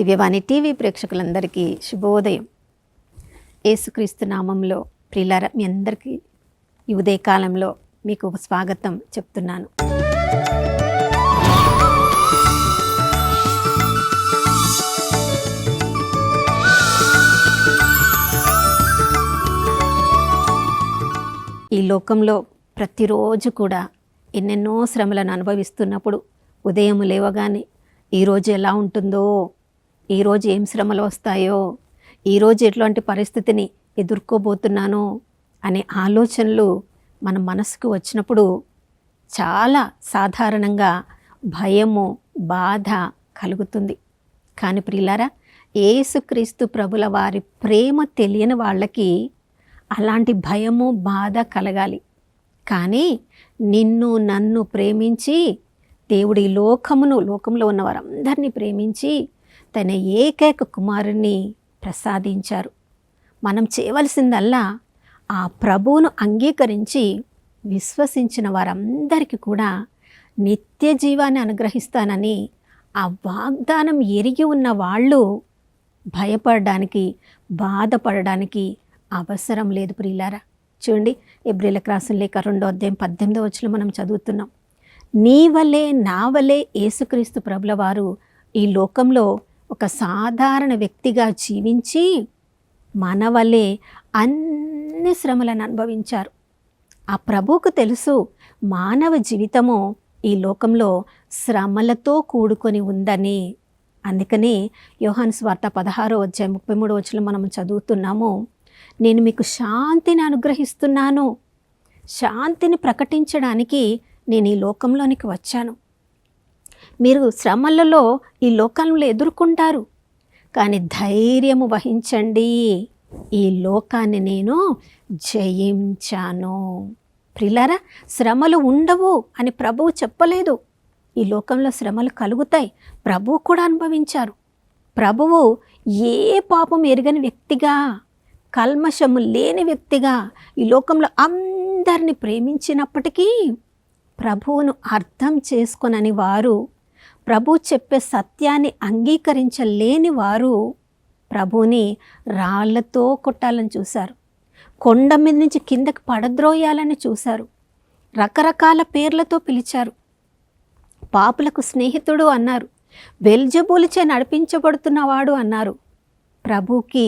దివ్యవాణి TV ప్రేక్షకులందరికీ శుభోదయం. యేసుక్రీస్తు నామంలో ప్రియులారా, మీ అందరికీ ఈ ఉదయకాలంలో మీకు స్వాగతం చెప్తున్నాను. ఈ లోకంలో ప్రతిరోజు కూడా ఎన్నెన్నో శ్రమలను అనుభవిస్తున్నప్పుడు ఉదయం లేవగానే ఈరోజు ఎలా ఉంటుందో, ఈరోజు ఏం శ్రమలు వస్తాయో, ఈరోజు ఎట్లాంటి పరిస్థితిని ఎదుర్కోబోతున్నానో అనే ఆలోచనలు మన మనసుకు వచ్చినప్పుడు చాలా సాధారణంగా భయము, బాధ కలుగుతుంది. కానీ ప్రియులారా, యేసుక్రీస్తు ప్రభుల వారి ప్రేమ తెలియని వాళ్ళకి అలాంటి భయము, బాధ కలగాలి. కానీ నిన్ను నన్ను ప్రేమించి దేవుడు ఈ లోకంలో ఉన్న వారందరినీ ప్రేమించి తన ఏకైక కుమారుని ప్రసాదించారు. మనం చేయవలసిందల్లా ఆ ప్రభువును అంగీకరించి విశ్వసించిన వారందరికీ కూడా నిత్య జీవాన్ని అనుగ్రహిస్తానని ఆ వాగ్దానం ఎరిగి ఉన్న వాళ్ళు భయపడడానికి, బాధపడడానికి అవసరం లేదు. ప్రియులారా, చూడండి, ఎబ్రీయులకు రాసిన లేఖ 2వ అధ్యాయం 18వ వచనం మనం చదువుతున్నాం. నీ వలే నా వలే యేసుక్రీస్తు ప్రభుల వారు ఈ లోకంలో ఒక సాధారణ వ్యక్తిగా జీవించి మన వలే అన్ని శ్రమలను అనుభవించారు. ఆ ప్రభువుకు తెలుసు మానవ జీవితము ఈ లోకంలో శ్రమలతో కూడుకొని ఉందని. అందుకని యోహాను సువార్త 16వ అధ్యాయం 33వ వచనం మనం చదువుతున్నాము. నేను మీకు శాంతిని అనుగ్రహిస్తున్నాను, శాంతిని ప్రకటించడానికి నేను ఈ లోకంలోనికి వచ్చాను. మీరు శ్రమలలో ఈ లోకంలో ఎదుర్కొంటారు, కానీ ధైర్యము వహించండి, ఈ లోకాన్ని నేను జయించాను. ప్రియులారా, శ్రమలు ఉండవు అని ప్రభువు చెప్పలేదు. ఈ లోకంలో శ్రమలు కలుగుతాయి, ప్రభువు కూడా అనుభవించారు. ప్రభువు ఏ పాపం ఎరగని వ్యక్తిగా, కల్మషము లేని వ్యక్తిగా ఈ లోకంలో అందరిని ప్రేమించినప్పటికీ ప్రభువును అర్థం చేసుకొనని వారు, ప్రభు చెప్పే సత్యాన్ని అంగీకరించలేని వారు ప్రభువుని రాళ్లతో కొట్టాలని చూశారు, కొండ మీద నుంచి కిందకి పడద్రోయాలని చూశారు, రకరకాల పేర్లతో పిలిచారు, పాపులకు స్నేహితుడు అన్నారు, బెల్జెబూలుచే నడిపించబడుతున్నవాడు అన్నారు. ప్రభువుకి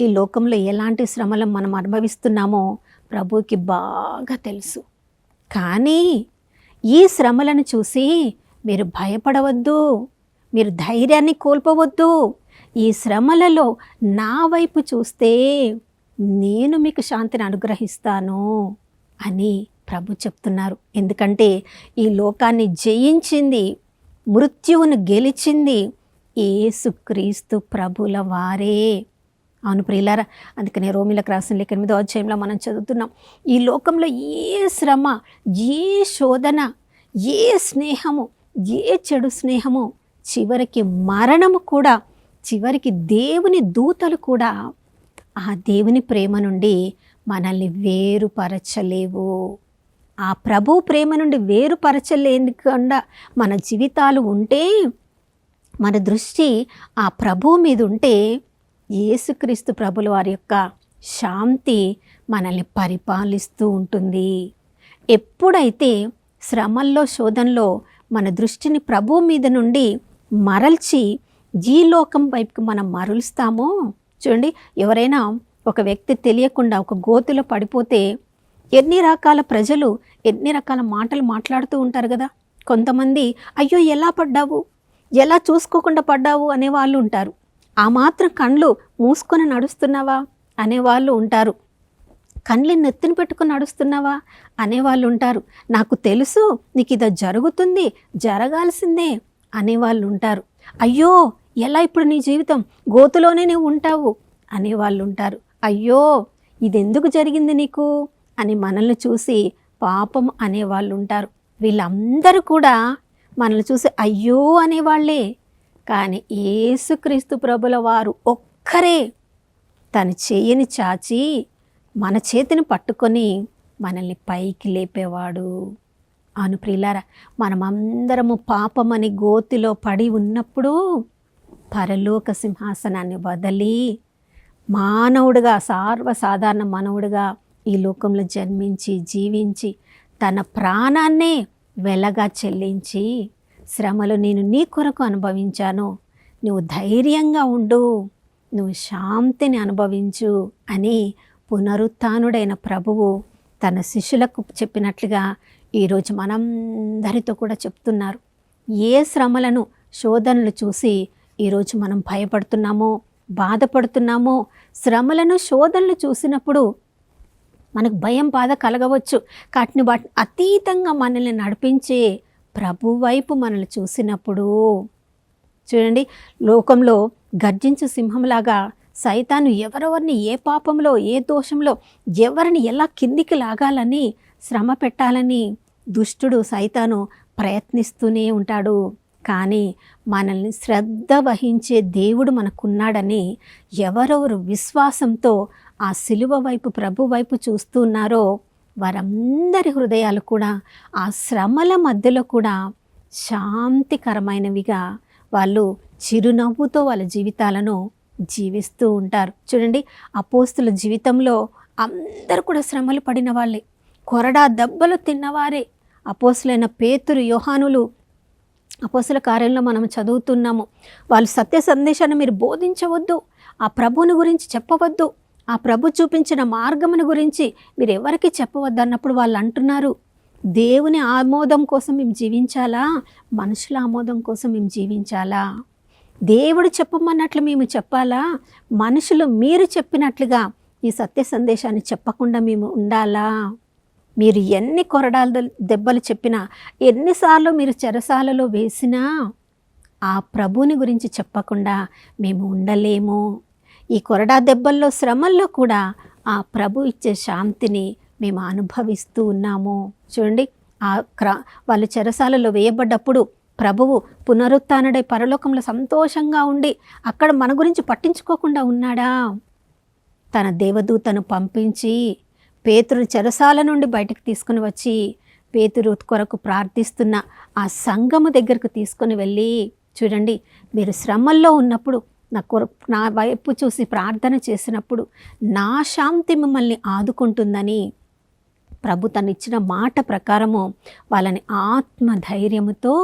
ఈ లోకంలో ఎలాంటి శ్రమలను మనం అనుభవిస్తున్నామో ప్రభువుకి బాగా తెలుసు. కానీ ఈ శ్రమలను చూసి మీరు భయపడవద్దు, మీరు ధైర్యాన్ని కోల్పోవద్దు. ఈ శ్రమలలో నా వైపు చూస్తే నేను మీకు శాంతిని అనుగ్రహిస్తాను అని ప్రభు చెప్తున్నారు. ఎందుకంటే ఈ లోకాన్ని జయించింది, మృత్యువును గెలిచింది యేసుక్రీస్తు ప్రభుల వారే. అవును ప్రియులారా, అందుకనే రోమీయులకు రాసిన లేఖ 8వ అధ్యాయంలో మనం చదువుతున్నాం, ఈ లోకంలో ఏ శ్రమ, ఏ శోధన, ఏ స్నేహము, ఏ చెడు స్నేహము, చివరికి మరణము కూడా, చివరికి దేవుని దూతలు కూడా ఆ దేవుని ప్రేమ నుండి మనల్ని వేరుపరచలేవు. ఆ ప్రభు ప్రేమ నుండి వేరుపరచలేకుండా మన జీవితాలు ఉంటే, మన దృష్టి ఆ ప్రభువు మీద ఉంటే, యేసుక్రీస్తు ప్రభుల వారి యొక్క శాంతి మనల్ని పరిపాలిస్తూ ఉంటుంది. ఎప్పుడైతే శ్రమల్లో, శోధనలో మన దృష్టిని ప్రభువు మీద నుండి మరల్చి ఈ లోకం వైపుకి మనం మరలుస్తామో, చూడండి, ఎవరైనా ఒక వ్యక్తి తెలియకుండా ఒక గోతిలో పడిపోతే ఎన్ని రకాల ప్రజలు ఎన్ని రకాల మాటలు మాట్లాడుతూ ఉంటారు కదా. కొంతమంది అయ్యో ఎలా పడ్డావు, ఎలా చూసుకోకుండా పడ్డావు అనేవాళ్ళు ఉంటారు. ఆ మాత్రం కళ్ళు మూసుకొని నడుస్తున్నావా అనేవాళ్ళు ఉంటారు. కళ్ళు నెత్తిన పెట్టుకొని నడుస్తున్నావా అనేవాళ్ళు ఉంటారు. నాకు తెలుసు నీకు ఇది జరుగుతుంది, జరగాల్సిందే అనేవాళ్ళు ఉంటారు. అయ్యో ఎలా ఇప్పుడు నీ జీవితం గోతులోనే నువ్వు ఉంటావు అనేవాళ్ళు ఉంటారు. అయ్యో ఇది ఎందుకు జరిగింది నీకు అని మనల్ని చూసి పాపం అనేవాళ్ళు ఉంటారు. వీళ్ళందరూ కూడా మనల్ని చూసి అయ్యో అనేవాళ్ళే. కానీ యేసుక్రీస్తు ప్రభుల వారు ఒక్కరే తన చెయ్యిని చాచి మన చేతిని పట్టుకొని మనల్ని పైకి లేపేవాడు. అవును ప్రియులారా, మనమందరము పాపమని గోతిలో పడి ఉన్నప్పుడు పరలోక సింహాసనాన్ని వదిలి మానవుడిగా, సర్వసాధారణ మానవుడిగా ఈ లోకంలో జన్మించి జీవించి తన ప్రాణాన్నే వెలగా చెల్లించి, శ్రమలు నేను నీ కొరకు అనుభవించాను, నువ్వు ధైర్యంగా ఉండు, నువ్వు శాంతిని అనుభవించు అని పునరుత్థానుడైన ప్రభువు తన శిష్యులకు చెప్పినట్లుగా ఈరోజు మనందరితో కూడా చెప్తున్నారు. ఏ శ్రమలను, శోధనలు చూసి ఈరోజు మనం భయపడుతున్నామో, బాధపడుతున్నామో, శ్రమలను, శోధనలు చూసినప్పుడు మనకు భయం, బాధ కలగవచ్చు. వాటిని అతీతంగా మనల్ని నడిపించే ప్రభు వైపు మనల్ని చూసినప్పుడు, చూడండి, లోకంలో గర్జించు సింహంలాగా సైతాను ఎవరెవరిని ఏ పాపంలో, ఏ దోషంలో ఎవరిని ఎలా కిందికి లాగాలని, శ్రమ పెట్టాలని దుష్టుడు సైతాను ప్రయత్నిస్తూనే ఉంటాడు. కానీ మనల్ని శ్రద్ధ వహించే దేవుడు మనకున్నాడని ఎవరెవరు విశ్వాసంతో ఆ సిలువ వైపు, ప్రభు వైపు చూస్తున్నారో వారందరి హృదయాలు కూడా ఆ శ్రమల మధ్యలో కూడా శాంతికరమైనవిగా, వాళ్ళు చిరునవ్వుతో వాళ్ళ జీవితాలను జీవిస్తూ ఉంటారు. చూడండి, అపోస్తుల జీవితంలో అందరూ కూడా శ్రమలు పడిన వాళ్ళే, కొరడా దెబ్బలు తిన్నవారే. అపోస్తులైన పేతురు, యోహానులు అపోస్తుల కార్యంలో మనం చదువుతున్నాము. వాళ్ళు సత్య సందేశాన్ని మీరు బోధించవద్దు, ఆ ప్రభువుని గురించి చెప్పవద్దు, ఆ ప్రభు చూపించిన మార్గమును గురించి మీరు ఎవరికి చెప్పవద్దు అన్నప్పుడు వాళ్ళు అంటున్నారు, దేవుని ఆమోదం కోసం మేము జీవించాలా, మనుషుల ఆమోదం కోసం మేము జీవించాలా? దేవుడు చెప్పమన్నట్లు మేము చెప్పాలా, మనుషులు మీరు చెప్పినట్లుగా ఈ సత్య సందేశాన్ని చెప్పకుండా మేము ఉండాలా? మీరు ఎన్ని కొరడాల దెబ్బలు చెప్పినా, ఎన్నిసార్లు మీరు చెరసాలలో వేసినా ఆ ప్రభుని గురించి చెప్పకుండా మేము ఉండలేము. ఈ కొరడా దెబ్బల్లో, శ్రమల్లో కూడా ఆ ప్రభు ఇచ్చే శాంతిని మేము అనుభవిస్తూ ఉన్నాము. చూడండి, వాళ్ళు చెరసాలలో వేయబడ్డప్పుడు ప్రభువు పునరుత్థానుడై పరలోకంలో సంతోషంగా ఉండి అక్కడ మన గురించి పట్టించుకోకుండా ఉన్నాడా? తన దేవదూతను పంపించి పేతురు చెరసాల నుండి బయటకు తీసుకుని వచ్చి పేతురు కొరకు ప్రార్థిస్తున్న ఆ సంఘము దగ్గరకు తీసుకుని వెళ్ళి, చూడండి, మీరు శ్రమల్లో ఉన్నప్పుడు నా వైపు చూసి ప్రార్థన చేసినప్పుడు నా శాంతి మిమ్మల్ని ఆదుకుంటుందని ప్రభు తను ఇచ్చిన మాట ప్రకారము వాళ్ళని ఆత్మధైర్యముతో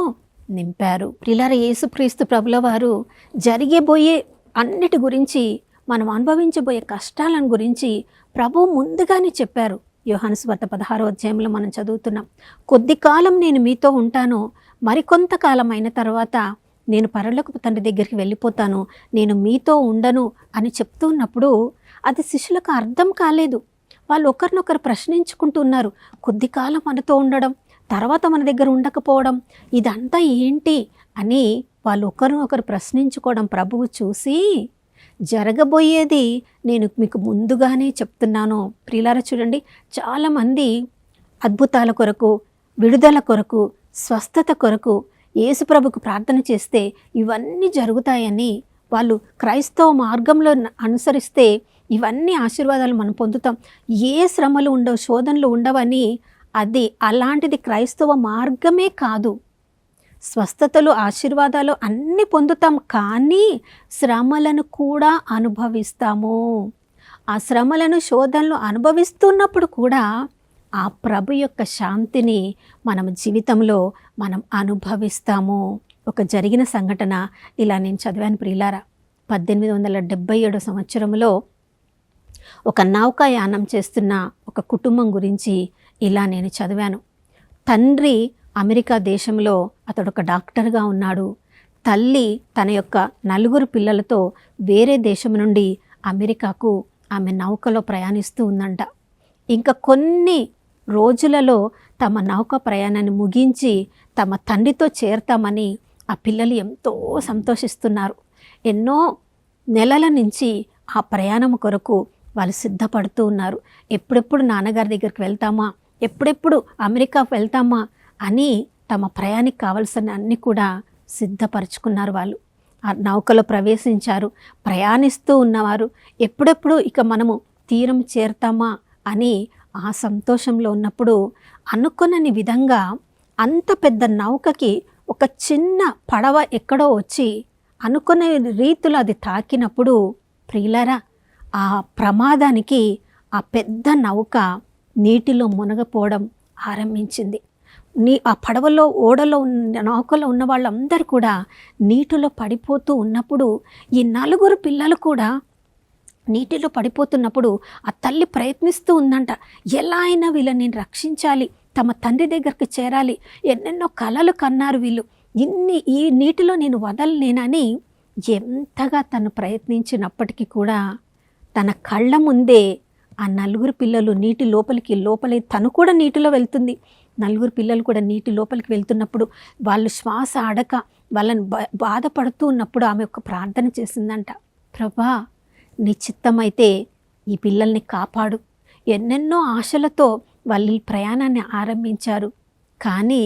నింపారు. ప్రియులారా, యేసుక్రీస్తు ప్రభుల వారు జరిగేబోయే అన్నిటి గురించి, మనం అనుభవించబోయే కష్టాలను గురించి ప్రభు ముందుగానే చెప్పారు. యోహాను సువార్త 16వ అధ్యాయంలో మనం చదువుతున్నాం. కొద్ది కాలం నేను మీతో ఉంటాను, మరికొంతకాలం అయిన తర్వాత నేను పరలోకపు తండ్రి దగ్గరికి వెళ్ళిపోతాను, నేను మీతో ఉండను అని చెప్తున్నప్పుడు అది శిష్యులకు అర్థం కాలేదు. వాళ్ళు ఒకరినొకరు ప్రశ్నించుకుంటున్నారు. కొద్ది కాలం మనతో ఉండడం, తర్వాత మన దగ్గర ఉండకపోవడం, ఇదంతా ఏంటి అని వాళ్ళు ఒకరినొకరు ప్రశ్నించుకోవడం ప్రభువు చూసి, జరగబోయేది నేను మీకు ముందుగానే చెప్తున్నాను. ప్రియులారా, చూడండి, చాలామంది అద్భుతాల కొరకు, విడుదల కొరకు, స్వస్థత కొరకు యేసుప్రభుకు ప్రార్థన చేస్తే ఇవన్నీ జరుగుతాయని, వాళ్ళు క్రైస్తవ మార్గంలో అనుసరిస్తే ఇవన్నీ ఆశీర్వాదాలు మనం పొందుతాం, ఏ శ్రమలు ఉండవు, శోధనలు ఉండవని, అది అలాంటిది క్రైస్తవ మార్గమే కాదు. స్వస్థతలు, ఆశీర్వాదాలు అన్నీ పొందుతాం, కానీ శ్రమలను కూడా అనుభవిస్తాము. ఆ శ్రమలను, శోధనలు అనుభవిస్తున్నప్పుడు కూడా ఆ ప్రభు యొక్క శాంతిని మనం జీవితంలో మనం అనుభవిస్తాము. ఒక జరిగిన సంఘటన ఇలా నేను చదివాను ప్రియులారా. 1877 సంవత్సరంలో ఒక నౌకాయానం చేస్తున్న ఒక కుటుంబం గురించి ఇలా నేను చదివాను. తండ్రి అమెరికా దేశంలో అతడు ఒక డాక్టర్గా ఉన్నాడు. తల్లి తన యొక్క 4 పిల్లలతో వేరే దేశం నుండి అమెరికాకు ఆమె నౌకలో ప్రయాణిస్తూ ఉందంట. ఇంకా కొన్ని రోజులలో తమ నౌక ప్రయాణాన్ని ముగించి తమ తండ్రితో చేరతామని ఆ పిల్లలు ఎంతో సంతోషిస్తున్నారు. ఎన్నో నెలల నుంచి ఆ ప్రయాణం కొరకు వాళ్ళు సిద్ధపడుతూ ఉన్నారు. ఎప్పుడెప్పుడు నాన్నగారి దగ్గరికి వెళ్తామా, ఎప్పుడెప్పుడు అమెరికాకు వెళ్తామా అని తమ ప్రయాణికి కావలసిన అన్నీ కూడా సిద్ధపరచుకున్నారు. వాళ్ళు ఆ నౌకలో ప్రవేశించారు, ప్రయాణిస్తూ ఉన్నవారు. ఎప్పుడెప్పుడు ఇక మనము తీరం చేరుతామా అని ఆ సంతోషంలో ఉన్నప్పుడు అనుకున్నని విధంగా అంత పెద్ద నౌకకి ఒక చిన్న పడవ ఎక్కడో వచ్చి అనుకునే రీతిలో అది తాకినప్పుడు ప్రియులారా ఆ ప్రమాదానికి ఆ పెద్ద నౌక నీటిలో మునగపోవడం ఆరంభించింది. ఆ పడవలో ఓడలో నౌకలో ఉన్న వాళ్ళందరూ కూడా నీటిలో పడిపోతూ ఉన్నప్పుడు ఈ 4 పిల్లలు కూడా నీటిలో పడిపోతున్నప్పుడు ఆ తల్లి ప్రయత్నిస్తూ ఉందంట. ఎలా అయినా వీళ్ళని రక్షించాలి, తమ తండ్రి దగ్గరికి చేరాలి, ఎన్నెన్నో కలలు కన్నారు వీళ్ళు, ఈ నీటిలో నేను వదలలేనని ఎంతగా తను ప్రయత్నించినప్పటికీ కూడా తన కళ్ళ ముందే ఆ 4 పిల్లలు నీటి లోపలి తను కూడా నీటిలో వెళ్తుంది. 4 పిల్లలు కూడా నీటి లోపలికి వెళ్తున్నప్పుడు వాళ్ళు శ్వాస ఆడక వాళ్ళని బాధపడుతూ ఉన్నప్పుడు ఆమె ఒక ప్రార్థన చేసిందంట. ప్రభా, నీ చిత్తమైతే ఈ పిల్లల్ని కాపాడు. ఎన్నెన్నో ఆశలతో వాళ్ళు ఈ ప్రయాణాన్ని ఆరంభించారు, కానీ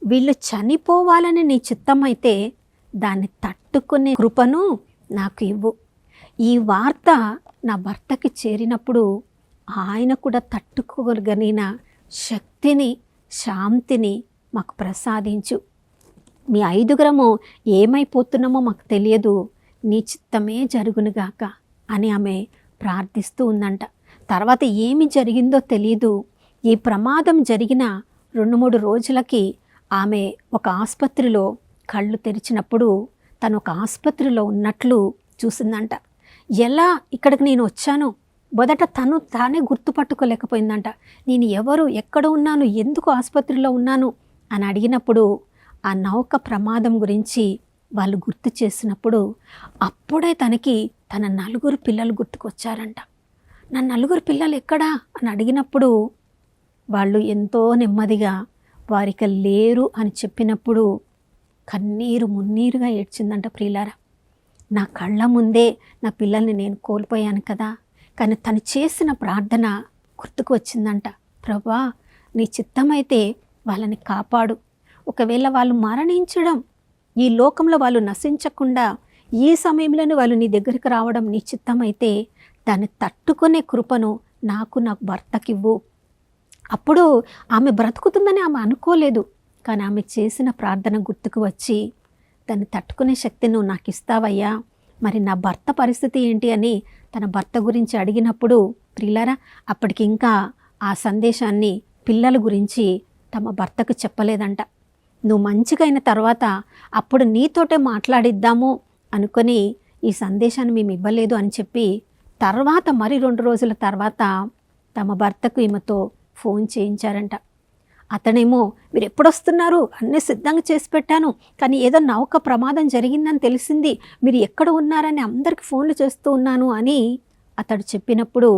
వీళ్ళు చనిపోవాలని నీ చిత్తమైతే దాన్ని తట్టుకునే కృపను నాకు ఇవ్వు. ఈ వార్త నా భర్తకి చేరినప్పుడు ఆయన కూడా తట్టుకోగలిగిన శక్తిని, శాంతిని మాకు ప్రసాదించు. మీ 5 ఏమైపోతున్నామో మాకు తెలియదు, నీ చిత్తమే జరుగునుగాక అని ఆమె ప్రార్థిస్తూ ఉందంట. తర్వాత ఏమి జరిగిందో తెలియదు. ఈ ప్రమాదం జరిగిన 2-3 రోజులకి ఆమె ఒక ఆసుపత్రిలో కళ్ళు తెరిచినప్పుడు తను ఒక ఆసుపత్రిలో ఉన్నట్లు చూసిందంట. ఎలా ఇక్కడికి నేను వచ్చాను, మొదట తానే గుర్తుపట్టుకోలేకపోయిందంట. నేను ఎవరు, ఎక్కడ ఉన్నాను, ఎందుకు ఆసుపత్రిలో ఉన్నాను అని అడిగినప్పుడు ఆ నౌక ప్రమాదం గురించి వాళ్ళు గుర్తు చేసినప్పుడు అప్పుడే తనకి తన 4 పిల్లలు గుర్తుకొచ్చారంట. నా 4 పిల్లలు ఎక్కడా అని అడిగినప్పుడు వాళ్ళు ఎంతో నెమ్మదిగా వారిక లేరు అని చెప్పినప్పుడు కన్నీరు మున్నీరుగా ఏడ్చిందంట. ప్రియులారా, నా కళ్ళ ముందే నా పిల్లల్ని నేను కోల్పోయాను కదా, కానీ తను చేసిన ప్రార్థన గుర్తుకు వచ్చిందంట. ప్రభా, నీ చిత్తమైతే వాళ్ళని కాపాడు. ఒకవేళ వాళ్ళు మరణించడం, ఈ లోకంలో వాళ్ళు నశించకుండా ఈ సమయంలోనే వాళ్ళు నీ దగ్గరికి రావడం నీ చిత్తమైతే దాన్ని తట్టుకునే కృపను నా భర్తకివ్వు. అప్పుడు ఆమె బ్రతుకుతుందని ఆమె అనుకోలేదు, కానీ ఆమె చేసిన ప్రార్థన గుర్తుకు వచ్చి దాన్ని తట్టుకునే శక్తి నువ్వు నాకు ఇస్తావయ్యా, మరి నా భర్త పరిస్థితి ఏంటి అని తన భర్త గురించి అడిగినప్పుడు ప్రియులారా, అప్పటికి ఇంకా ఆ సందేశాన్ని పిల్లల గురించి తమ భర్తకు చెప్పలేదంట. నువ్వు మంచిగా అయిన తర్వాత అప్పుడు నీతోటే మాట్లాడిద్దాము అనుకొని ఈ సందేశాన్ని మేము ఇవ్వలేదు అని చెప్పి తర్వాత మరి 2 రోజుల తర్వాత తమ భర్తకు ఈమెతో ఫోన్ చేయించారంట. అతనేమో మీరు ఎప్పుడొస్తున్నారు, అన్నీ సిద్ధంగా చేసి పెట్టాను, కానీ ఏదో నౌక ప్రమాదం జరిగిందని తెలిసింది, మీరు ఎక్కడ ఉన్నారని అందరికి ఫోన్లు చేస్తూ ఉన్నాను అని అతడు చెప్పినప్పుడు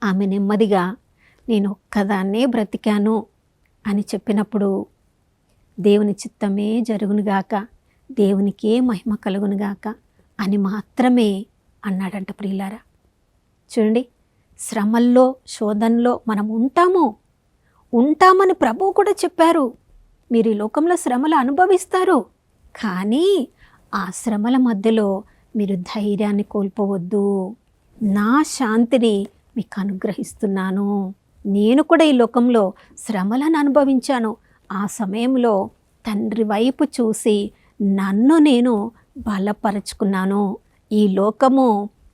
ఆమె నెమ్మదిగా నేను ఒక్కదాన్నే బ్రతికాను అని చెప్పినప్పుడు దేవుని చిత్తమే జరుగునుగాక, దేవునికే మహిమ కలుగునుగాక అని మాత్రమే అన్నాడంట. ప్రియులారా, చూడండి, శ్రమల్లో శోధనలో మనం ఉంటామని ప్రభువు కూడా చెప్పారు. మీరు ఈ లోకంలో శ్రమలు అనుభవిస్తారు, కానీ ఆ శ్రమల మధ్యలో మీరు ధైర్యాన్ని కోల్పోవద్దు. నా శాంతిని మీకు అనుగ్రహిస్తున్నాను. నేను కూడా ఈ లోకంలో శ్రమలను అనుభవించాను. ఆ సమయంలో తండ్రి వైపు చూసి నన్ను నేను బలపరుచుకున్నాను. ఈ లోకము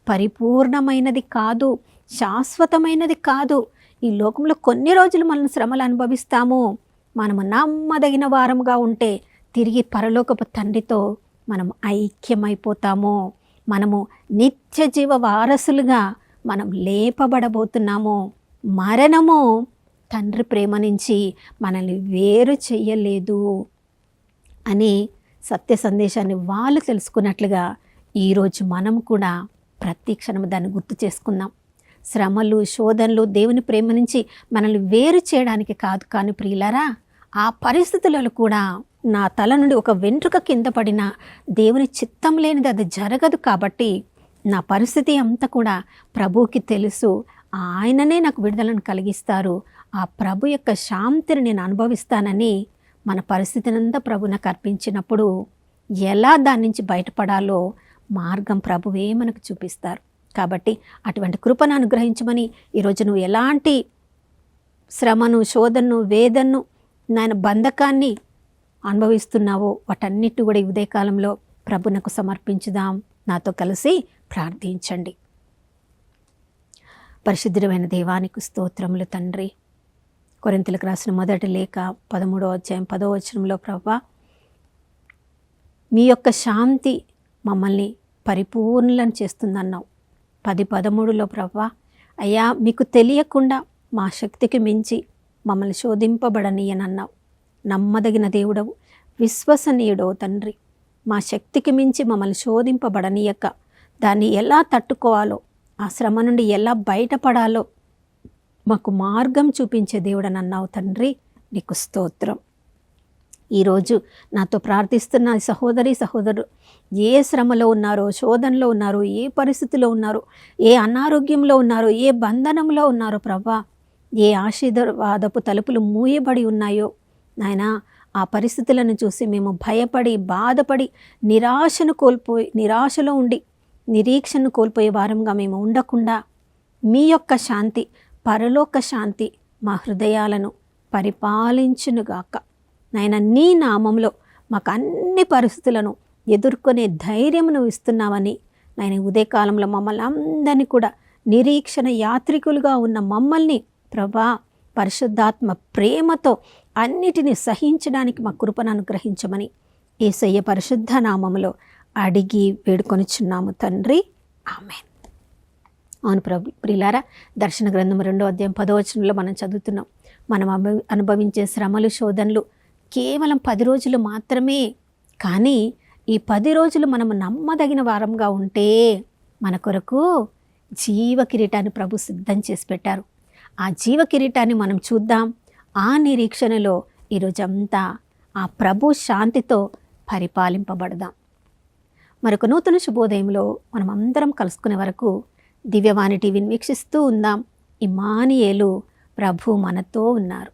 పరిపూర్ణమైనది కాదు, శాశ్వతమైనది కాదు. ఈ లోకంలో కొన్ని రోజులు మనం శ్రమలు అనుభవిస్తాము. మనము నమ్మదగిన వారముగా ఉంటే తిరిగి పరలోకపు తండ్రితో మనం ఐక్యమైపోతాము. మనము నిత్య జీవ వారసులుగా మనం లేపబడబోతున్నాము. మరణము తండ్రి ప్రేమ నుంచి మనల్ని వేరు చెయ్యలేదు అని సత్య సందేశాన్ని వాళ్ళు తెలుసుకున్నట్లుగా ఈరోజు మనం కూడా ప్రతి క్షణం దాన్ని గుర్తు చేసుకుందాం. శ్రమలు శోధనలు దేవుని ప్రేమ నుంచి మనల్ని వేరు చేయడానికి కాదు, కానీ ప్రియులారా, ఆ పరిస్థితులలో కూడా నా తల నుండి ఒక వెంట్రుక కింద పడిన దేవుని చిత్తం లేనిది అది జరగదు. కాబట్టి నా పరిస్థితి అంతా కూడా ప్రభువుకి తెలుసు. ఆయననే నాకు విడుదలను కలిగిస్తారు. ఆ ప్రభు యొక్క శాంతిని నేను అనుభవిస్తానని మన పరిస్థితినంతా ప్రభు నాకు అర్పించినప్పుడు ఎలా దాని నుంచి బయటపడాలో మార్గం ప్రభువే మనకు చూపిస్తారు. కాబట్టి అటువంటి కృపను అనుగ్రహించమని ఈరోజు నువ్వు ఎలాంటి శ్రమను శోధనను వేదనను నాయన బంధకాన్ని అనుభవిస్తున్నావో వాటన్నిటి కూడా ఈ ఉదయకాలంలో ప్రభునకు సమర్పించుదాం. నాతో కలిసి ప్రార్థించండి. పరిశుద్ధమైన దేవానికి స్తోత్రములు తండ్రి. కొరింథీయులకు రాసిన మొదటి లేఖ 13వ అధ్యాయం 10వ వచనంలో ప్రభువా, మీ యొక్క శాంతి మమ్మల్ని పరిపూర్ణులను చేస్తుందన్నావు. 10:13లో ప్రభువా, అయ్యా మీకు తెలియకుండా మా శక్తికి మించి మమ్మల్ని శోధింపబడనీయనన్నావు. నమ్మదగిన దేవుడవు, విశ్వసనీయుడవు తండ్రి. మా శక్తికి మించి మమ్మల్ని శోధింపబడనీయక దాన్ని ఎలా తట్టుకోవాలో, ఆ శ్రమ నుండి ఎలా బయటపడాలో మాకు మార్గం చూపించే దేవుడని అన్నావు తండ్రి. నీకు స్తోత్రం. ఈరోజు నాతో ప్రార్థిస్తున్న సహోదరుడు ఏ శ్రమలో ఉన్నారో, శోధనలో ఉన్నారో, ఏ పరిస్థితిలో ఉన్నారో, ఏ అనారోగ్యంలో ఉన్నారో, ఏ బంధనంలో ఉన్నారో ప్రభా, ఏ ఆశీర్వాదపు తలుపులు మూయబడి ఉన్నాయో నాయనా, ఆ పరిస్థితులను చూసి మేము భయపడి బాధపడి నిరాశలో ఉండి నిరీక్షను కోల్పోయే వారంగా మేము ఉండకుండా మీ యొక్క శాంతి, పరలోక శాంతి మా హృదయాలను పరిపాలించునుగాక. నాయన, నీ నామంలో మాకు అన్ని పరిస్థితులను ఎదుర్కొనే ధైర్యమును ఇస్తున్నామని నాయన, ఉదయకాలంలో మమ్మల్ని అందరినీ కూడా నిరీక్షణ యాత్రికులుగా ఉన్న మమ్మల్ని ప్రభా, పరిశుద్ధాత్మ ప్రేమతో అన్నిటినీ సహించడానికి మా కృపను అనుగ్రహించమని యేసయ్య పరిశుద్ధ నామములో అడిగి వేడుకొనిచున్నాము తండ్రి. ఆమేన్. అవును ప్రియులారా, దర్శన గ్రంథం 2వ అధ్యాయం 10వ వచనంలో మనం చదువుతున్నాం. మనం అనుభవించే శ్రమలు, శోధనలు కేవలం 10 రోజులు మాత్రమే. కానీ ఈ 10 రోజులు మనం నమ్మదగిన వారంగా ఉంటే మన కొరకు జీవ కిరీటాన్ని ప్రభు సిద్ధం చేసి పెట్టారు. ఆ జీవ కిరీటాన్ని మనం చూద్దాం. ఆ నిరీక్షణలో ఈరోజంతా ఆ ప్రభు శాంతితో పరిపాలింపబడదాం. మరొక నూతన శుభోదయంలో మనం అందరం కలుసుకునే వరకు దివ్యవాణి టీవీని వీక్షిస్తూ ఉందాం. ఇమ్మానుయేలు, ప్రభు మనతో ఉన్నారు.